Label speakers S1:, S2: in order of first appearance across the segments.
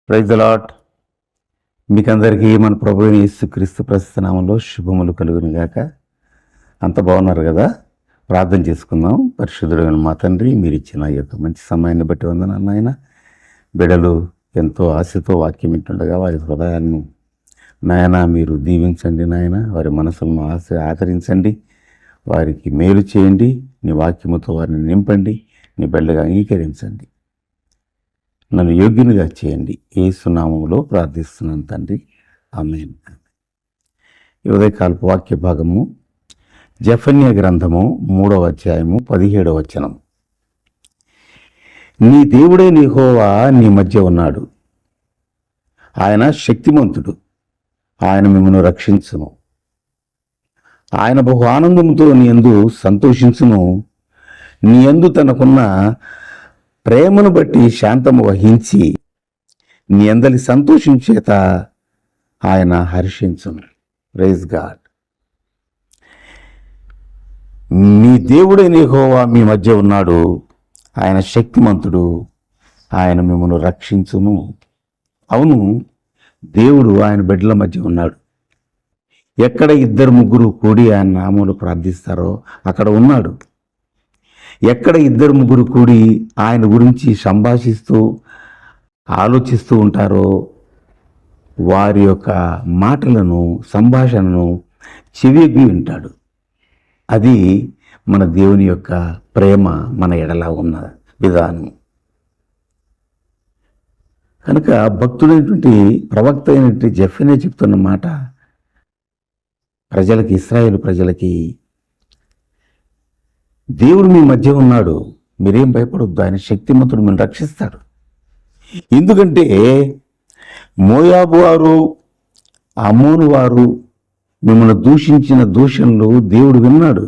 S1: Praise the lord. మీకందరికీ మన ప్రభువైన యేసుక్రీస్తు ప్రస్తుత నామంలో శుభములు కలుగును గాక. అంత బాగున్నారు కదా? ప్రార్థన చేసుకుందాం. పరిశుద్ధుడైన మా తండ్రి, మీరు ఇచ్చిన ఈ యొక్క మంచి సమయాన్ని బట్టి వందనాలు నాయన. బిడ్డలు ఎంతో ఆశతో వాక్యం వింటుండగా వారి హృదయాలను నాయన మీరు దీవించండి నాయన. వారి మనసులను ఆదరించండి, వారికి మేలు చేయండి. నీ వాక్యముతో వారిని నింపండి, నీ బిడ్డగా అంగీకరించండి. నన్ను యోగ్యునిగా చేయండి. యేసు నామములో ప్రార్థిస్తున్నాను తండ్రి, ఆమేన్. ఈ ఉదయకాలపు వాక్య భాగము జెఫన్యా గ్రంథము 3వ అధ్యాయము 17వ వచనం. నీ దేవుడైన యెహోవా నీ మధ్య ఉన్నాడు, ఆయన శక్తిమంతుడు, ఆయన మిమ్మల్ని రక్షించును. ఆయన బహు ఆనందంతో నీ యందు సంతోషించును. నీ యందు తనకున్న ప్రేమను బట్టి శాంతము వహించి నీ అందరి సంతోషం చేత ఆయన హర్షించును. Praise God. మీ దేవుడైన యెహోవా మీ మధ్య ఉన్నాడు, ఆయన శక్తిమంతుడు, ఆయన మిమ్మల్ని రక్షించును. అవును, దేవుడు ఆయన బిడ్డల మధ్య ఉన్నాడు. ఎక్కడ 2-3 కూడి ఆయన నామములో ప్రార్థిస్తారో అక్కడ ఉన్నాడు. ఎక్కడ 2-3 కూడి ఆయన గురించి సంభాషిస్తూ ఆలోచిస్తూ ఉంటారో వారి యొక్క మాటలను, సంభాషణను చెవియొగ్గి వింటాడు. అది మన దేవుని యొక్క ప్రేమ మన ఎడల ఉన్న విధానం. కనుక భక్తుడైనటువంటి ప్రవక్త అయినటువంటి జెఫన్యా చెప్తున్న మాట ప్రజలకి, ఇశ్రాయేలు ప్రజలకి, దేవుడు మీ మధ్య ఉన్నాడు, మీరేం భయపడొద్దు, ఆయన శక్తిమంతుడు మిమ్మల్ని రక్షిస్తాడు. ఎందుకంటే మోయాబు వారు, అమ్మోను వారు మిమ్మల్ని దూషించిన దూషణలు దేవుడు విన్నాడు.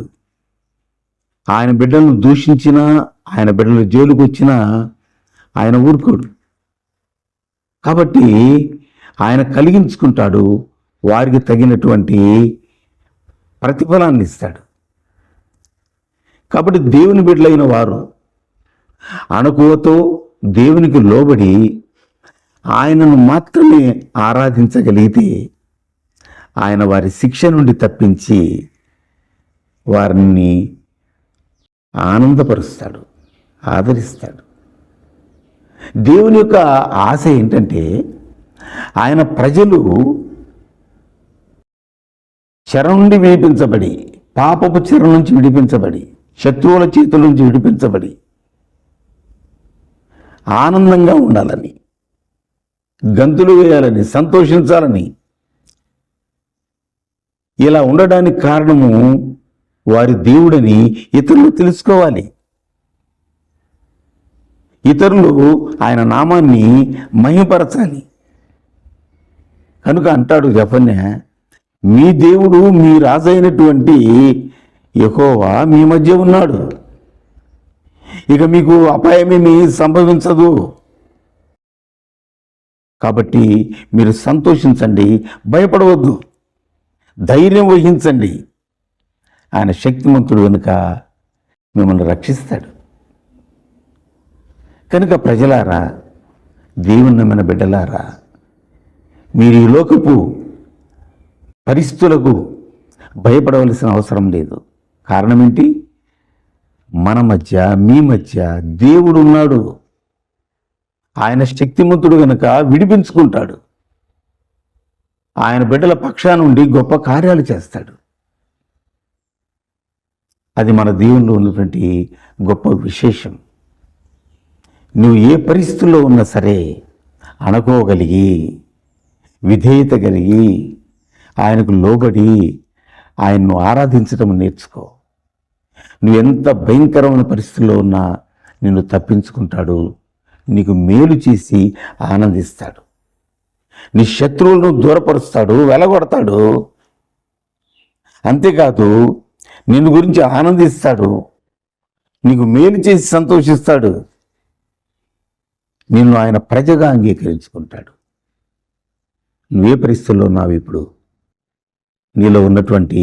S1: ఆయన బిడ్డలను దూషించినా, ఆయన బిడ్డలు జైలుకు వచ్చినా ఆయన ఊరుకోడు. కాబట్టి ఆయన కలిగించుకుంటాడు, వారికి తగినటువంటి ప్రతిఫలాన్ని ఇస్తాడు. కాబట్టి దేవుని బిడ్డలైన వారు అణకువతో దేవునికి లోబడి ఆయనను మాత్రమే ఆరాధించగలిగితే ఆయన వారి శిక్ష నుండి తప్పించి వారిని ఆనందపరుస్తాడు, ఆదరిస్తాడు. దేవుని యొక్క ఆశ ఏంటంటే ఆయన ప్రజలు చెర నుండి విడిపించబడి, పాపపు చెర నుంచి విడిపించబడి, శత్రువుల చేతుల నుంచి విడిపించబడి ఆనందంగా ఉండాలని, గంతులు వేయాలని, సంతోషించాలని. ఇలా ఉండడానికి కారణము వారి దేవుడని ఇతరులు తెలుసుకోవాలి. ఇతరులు ఆయన నామాన్ని మహిమపరచాలి. కనుక అంటాడు జెఫన్యా, మీ దేవుడు, మీ రాజైనటువంటి యెహోవా మీ మధ్య ఉన్నాడు, ఇక మీకు అపాయమేమీ సంభవించదు. కాబట్టి మీరు సంతోషించండి, భయపడవద్దు, ధైర్యం వహించండి. ఆయన శక్తిమంతుడు కనుక మిమ్మల్ని రక్షిస్తాడు. కనుక ప్రజలారా, దేవుని నమ్మిన బిడ్డలారా, మీరు ఈ లోకపు పరిస్థితులకు భయపడవలసిన అవసరం లేదు. కారణం ఏంటి? మన మధ్య, మీ మధ్య దేవుడు ఉన్నాడు. ఆయన శక్తిమంతుడు కనుక విడిపించుకుంటాడు. ఆయన బిడ్డల పక్షా నుండి గొప్ప కార్యాలు చేస్తాడు. అది మన దేవునిలో ఉన్నటువంటి గొప్ప విశేషం. నువ్వు ఏ పరిస్థితుల్లో ఉన్నా సరే అణుకోగలిగి, విధేయత కలిగి, ఆయనకు లోబడి ఆయన్ను ఆరాధించడం నేర్చుకో. నువ్వు ఎంత భయంకరమైన పరిస్థితుల్లో ఉన్నా నిన్ను తప్పించుకుంటాడు, నీకు మేలు చేసి ఆనందిస్తాడు. నీ శత్రువులను దూరపరుస్తాడు, వెలగొడతాడు. అంతేకాదు నిన్ను గురించి ఆనందిస్తాడు, నీకు మేలు చేసి సంతోషిస్తాడు. నిన్ను ఆయన ప్రజగా అంగీకరించుకుంటాడు. నువ్వే పరిస్థితుల్లో ఉన్నావు ఇప్పుడు? నీలో ఉన్నటువంటి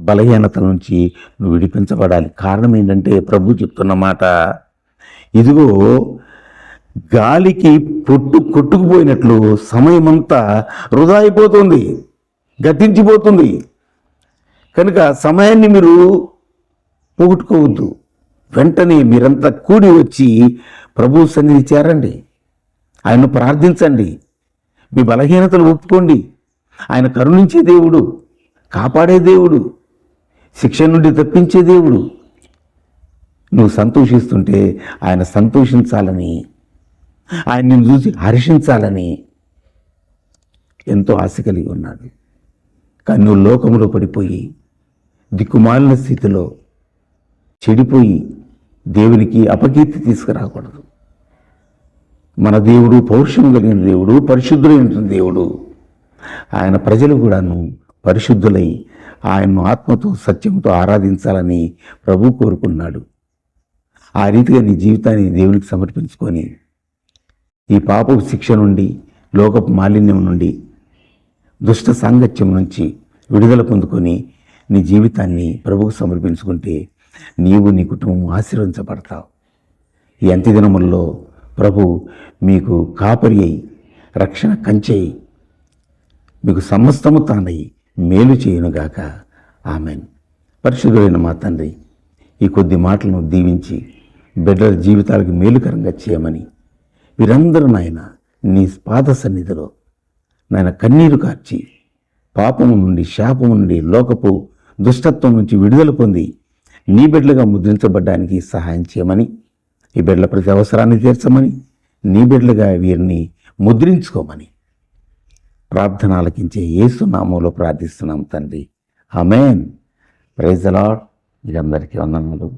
S1: బలహీనతల నుంచి నువ్వు విడిపించబడాలి. కారణం ఏంటంటే ప్రభు చెప్తున్న మాట, ఇదిగో గాలికి కొట్టుకుపోయినట్లు సమయమంతా వృధా అయిపోతుంది, గతించిపోతుంది. కనుక సమయాన్ని మీరు పోగొట్టుకోవద్దు. వెంటనే మీరంతా కూడి వచ్చి ప్రభు సన్నిధి చేరండి, ఆయన్ను ప్రార్థించండి, మీ బలహీనతలు ఒప్పుకోండి. ఆయన కరుణించే దేవుడు, కాపాడే దేవుడు, శిక్ష నుండి తప్పించే దేవుడు. నువ్వు సంతోషిస్తుంటే ఆయన సంతోషించాలని, ఆయన నిన్ను చూసి హర్షించాలని ఎంతో ఆశ కలిగి ఉన్నాడు. కానీ నువ్వు లోకంలో పడిపోయి దిక్కుమాలిన స్థితిలో చెడిపోయి దేవునికి అపకీర్తి తీసుకురాకూడదు. మన దేవుడు పౌరుషం కలిగిన దేవుడు, పరిశుద్ధులైన దేవుడు. ఆయన ప్రజలు కూడాను పరిశుద్ధులై ఆయన్ను ఆత్మతో సత్యంతో ఆరాధించాలని ప్రభు కోరుకున్నాడు. ఆ రీతిగా నీ జీవితాన్ని దేవునికి సమర్పించుకొని ఈ పాపపు శిక్ష నుండి, లోకపు మాలిన్యం నుండి, దుష్ట సాంగత్యం నుంచి విడుదల పొందుకొని నీ జీవితాన్ని ప్రభువుకు సమర్పించుకుంటే నీవు నీ కుటుంబం ఆశీర్వదించబడతావు. ఈ అంత్యదినముల్లో ప్రభు మీకు కాపరి అయి, రక్షణ కంచె అయి, మీకు సమస్తము తానై మేలు చేయునుగాక. ఆమెన్. పరిశుద్ధుడైన మా తండ్రి, ఈ కొద్ది మాటలను దీవించి బిడ్డల జీవితాలకు మేలుకరంగా చేయమని వీరందరూ నాయన నీ పాద సన్నిధిలో నాయన కన్నీరు కార్చి పాపము నుండి, శాపము నుండి, లోకపు దుష్టత్వం నుంచి విడుదల పొంది నీ బిడ్డలుగా ముద్రించబడ్డానికి సహాయం చేయమని, ఈ బిడ్డల ప్రతి అవసరాన్ని తీర్చమని, నీ బిడ్డలుగా వీరిని ముద్రించుకోమని ప్రార్థన ఆలకించే యేసు నామములో ప్రార్థిస్తున్నాం తండ్రి. ఆమేన్. Praise the lord. మీకందరికీ వందనాలు.